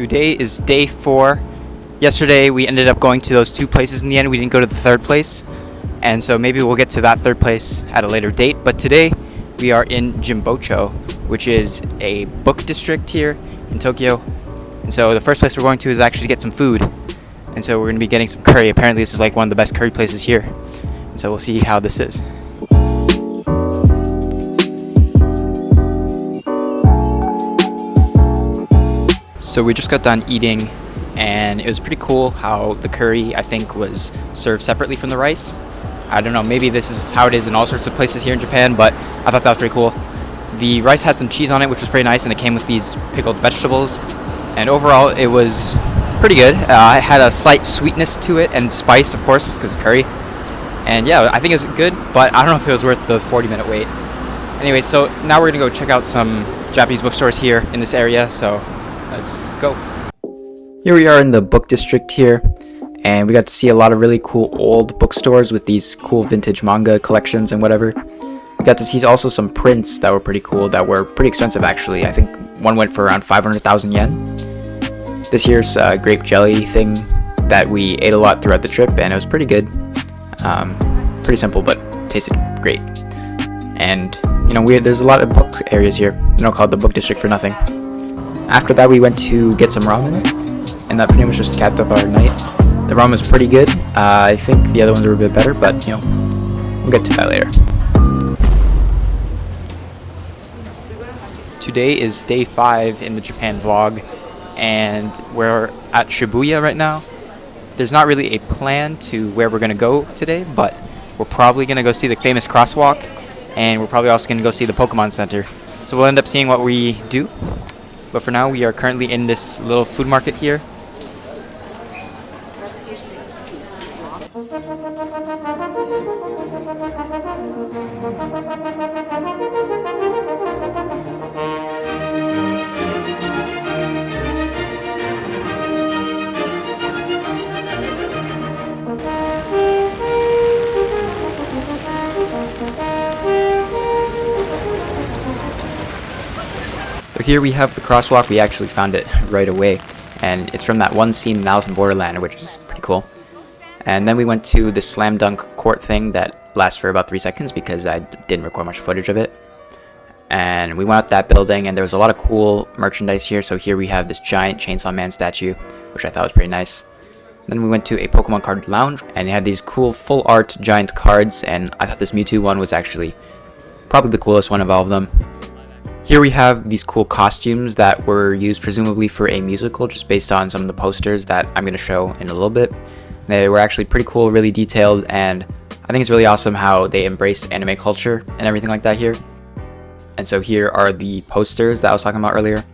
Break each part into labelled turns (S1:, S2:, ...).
S1: Today is day 4. Yesterday we ended up going to those 2 places in the end. We didn't go to the 3rd place. And so maybe we'll get to that 3rd place at a later date. But today we are in Jimbocho, which is a book district here in Tokyo. And so the first place we're going to is actually to get some food. And so we're going to be getting some curry. Apparently this is like one of the best curry places here. And so we'll see how this is. So we just got done eating, and it was pretty cool how the curry, I think, was served separately from the rice. I don't know, maybe this is how it is in all sorts of places here in Japan, but I thought that was pretty cool. The rice had some cheese on it, which was pretty nice, and it came with these pickled vegetables. And overall, it was pretty good. It had a slight sweetness to it, and spice, of course, because it's curry. And yeah, I think it was good, but I don't know if it was worth the 40-minute wait. Anyway, so now we're going to go check out some Japanese bookstores here in this area, so let's go. Here we are in the book district here, and we got to see a lot of really cool old bookstores with these cool vintage manga collections and whatever. We got to see also some prints that were pretty cool, that were pretty expensive actually. I think one went for around 500,000 yen. This here's a grape jelly thing that we ate a lot throughout the trip, and it was pretty good. Pretty simple, but tasted great. And you know, there's a lot of book areas here. They're not called the book district for nothing. After that, we went to get some ramen, and that pretty much just capped up our night. The ramen was pretty good. I think the other ones were a bit better, but you know, we'll get to that later. Today is day 5 in the Japan vlog, and we're at Shibuya right now. There's not really a plan to where we're gonna go today, but we're probably gonna go see the famous crosswalk, and we're probably also gonna go see the Pokemon Center. So we'll end up seeing what we do. But for now, we are currently in this little food market here. So here we have the crosswalk. We actually found it right away, and it's from that one scene in Alice in Borderland, which is pretty cool. And then we went to the slam dunk court thing that lasts for about 3 seconds because I didn't record much footage of it. And we went up that building, and there was a lot of cool merchandise here. So here we have this giant Chainsaw Man statue, which I thought was pretty nice. Then we went to a Pokemon card lounge, and they had these cool full art giant cards, and I thought this Mewtwo one was actually probably the coolest one of all of them. Here we have these cool costumes that were used presumably for a musical, just based on some of the posters that I'm going to show in a little bit. They were actually pretty cool, really detailed, and I think it's really awesome how they embrace anime culture and everything like that here. And so here are the posters that I was talking about earlier.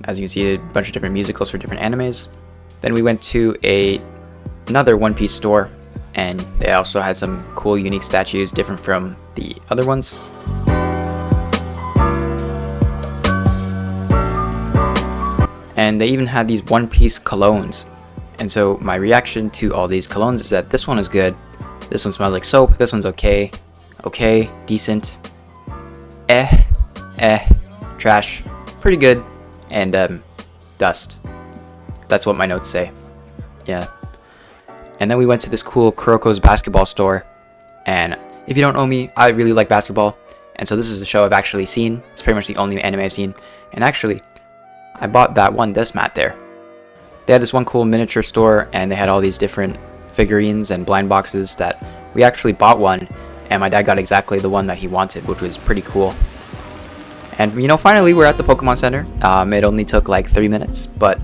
S1: As you can see, a bunch of different musicals for different animes. Then we went to another One Piece store, and they also had some cool, unique statues, different from the other ones. And they even had these One Piece colognes. And so my reaction to all these colognes is that this one is good. This one smells like soap. This one's okay. Okay, decent. Trash. Pretty good. And dust. That's what my notes say. Yeah. And then we went to this cool Kuroko's basketball store. And if you don't know me, I really like basketball. And so this is a show I've actually seen. It's pretty much the only anime I've seen. And actually, I bought that one desk mat there. They had this one cool miniature store, and they had all these different figurines and blind boxes that we actually bought one, and my dad got exactly the one that he wanted, which was pretty cool. And you know, finally we're at the Pokemon Center. It only took like 3 minutes, but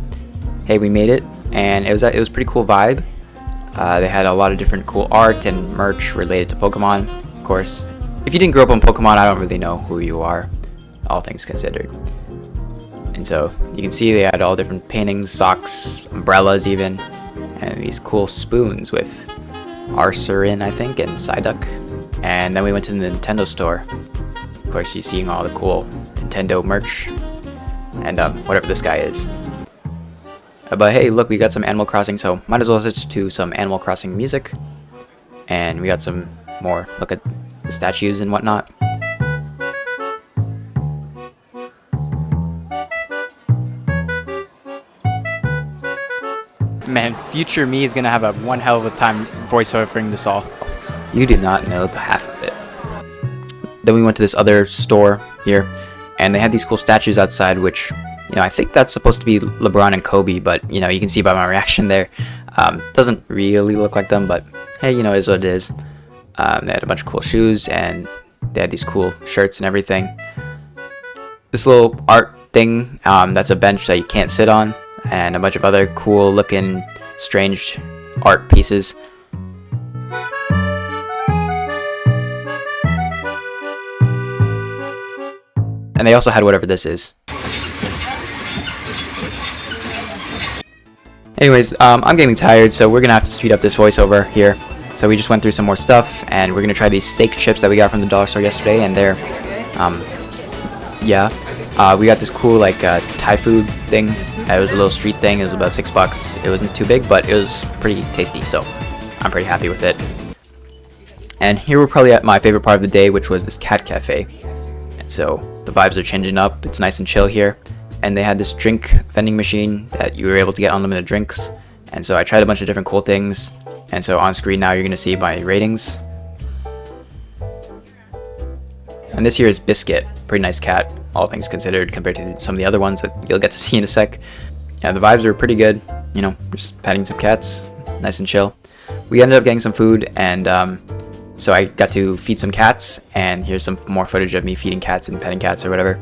S1: hey, we made it, and it was pretty cool vibe. They had a lot of different cool art and merch related to Pokemon, of course. If you didn't grow up on Pokemon, I don't really know who you are, all things considered. And so you can see they had all different paintings, socks, umbrellas even, and these cool spoons with Arsurin, I think, and Psyduck. And then we went to the Nintendo store. Of course, you're seeing all the cool Nintendo merch and whatever this guy is. But hey, look, we got some Animal Crossing, so might as well switch to some Animal Crossing music. And we got some more look at the statues and whatnot.
S2: Man, future me is gonna have a one hell of a time voiceovering this all.
S1: You do not know the half of it. Then we went to this other store here, and they had these cool statues outside, which, you know, I think that's supposed to be LeBron and Kobe, but, you know, you can see by my reaction there, doesn't really look like them, but hey, you know, it is what it is. They had a bunch of cool shoes, and they had these cool shirts and everything. This little art thing, that's a bench that you can't sit on, and a bunch of other cool looking, strange art pieces. And they also had whatever this is. Anyways, I'm getting tired, so we're gonna have to speed up this voiceover here. So we just went through some more stuff, and we're gonna try these steak chips that we got from the dollar store yesterday, and they're, we got this cool, like, Thai food thing. It was a little street thing. It was about $6. It wasn't too big, but it was pretty tasty, so I'm pretty happy with it. And here we're probably at my favorite part of the day, which was this cat cafe. And so the vibes are changing up. It's nice and chill here. And they had this drink vending machine that you were able to get unlimited drinks. And so I tried a bunch of different cool things. And so on screen now you're going to see my ratings. And this here is Biscuit. Pretty nice cat, all things considered, compared to some of the other ones that you'll get to see in a sec. Yeah, the vibes are pretty good. You know, just petting some cats. Nice and chill. We ended up getting some food, and so I got to feed some cats, and here's some more footage of me feeding cats and petting cats or whatever.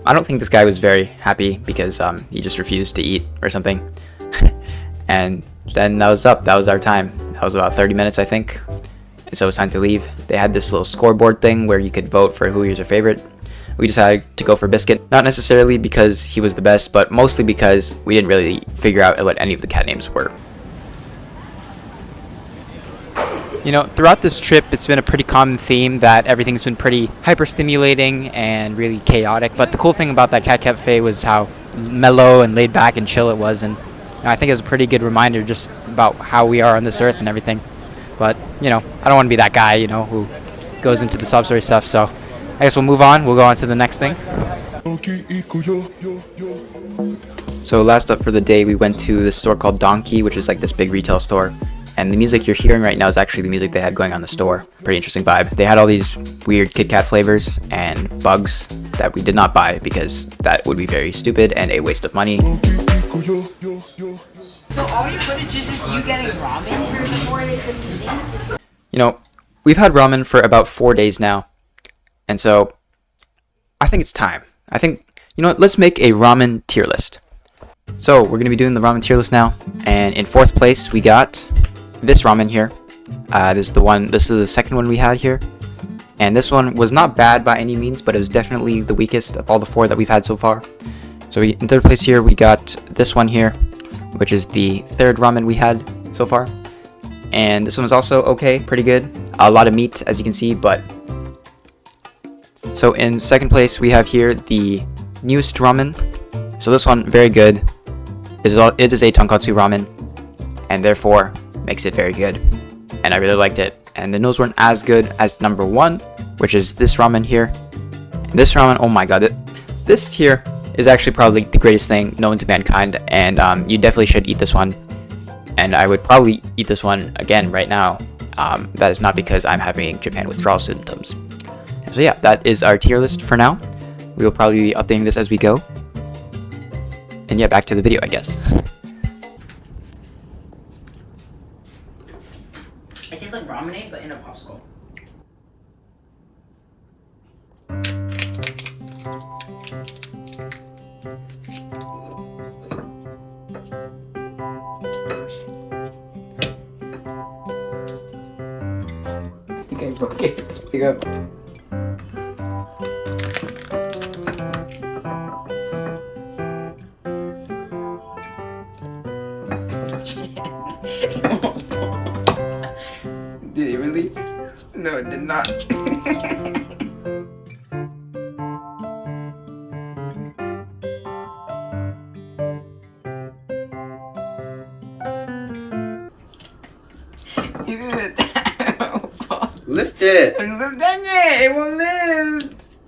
S1: I don't think this guy was very happy because he just refused to eat or something. And then that was up. That was our time. That was about 30 minutes, I think. And so it was time to leave. They had this little scoreboard thing where you could vote for who was your favorite. We decided to go for Biscuit. Not necessarily because he was the best, but mostly because we didn't really figure out what any of the cat names were.
S2: You know, throughout this trip, it's been a pretty common theme that everything's been pretty hyper-stimulating and really chaotic. But the cool thing about that cat cafe was how mellow and laid back and chill it was. And I think it was a pretty good reminder just about how we are on this earth and everything. But, you know, I don't want to be that guy, you know, who goes into the sub-story stuff. So I guess we'll move on. We'll go on to the next thing.
S1: So last up for the day, we went to this store called Donkey, which is like this big retail store. And the music you're hearing right now is actually the music they had going on in the store. Pretty interesting vibe. They had all these weird Kit Kat flavors and bugs that we did not buy because that would be very stupid and a waste of money.
S3: So all your footage is just you getting ramen for the 4 days of eating?
S1: You know, we've had ramen for about 4 days now. And so I think it's time. I think, you know what, let's make a ramen tier list. So we're going to be doing the ramen tier list now. And in 4th place, we got this ramen here. This is the second one we had here. And this one was not bad by any means, but it was definitely the weakest of all the 4 that we've had so far. So in 3rd place here, we got this one here, which is the 3rd ramen we had so far. And this one was also okay, pretty good. A lot of meat, as you can see, but... So in 2nd place, we have here the newest ramen. So this one, very good. It is a tonkatsu ramen, and therefore makes it very good. And I really liked it. And the noodles weren't as good as number 1, which is this ramen here. And this ramen, oh my god, this here is actually probably the greatest thing known to mankind, and you definitely should eat this one. And I would probably eat this one again right now. That is not because I'm having Japan withdrawal symptoms. So yeah, that is our tier list for now. We will probably be updating this as we go. And yeah, back to the video, I guess.
S3: It tastes like ramen, but in a popsicle.
S1: I think I broke it. Here you go. Did it release? No, it did not. You did it.
S4: Lift it.
S1: I'm lifting it. It won't lift.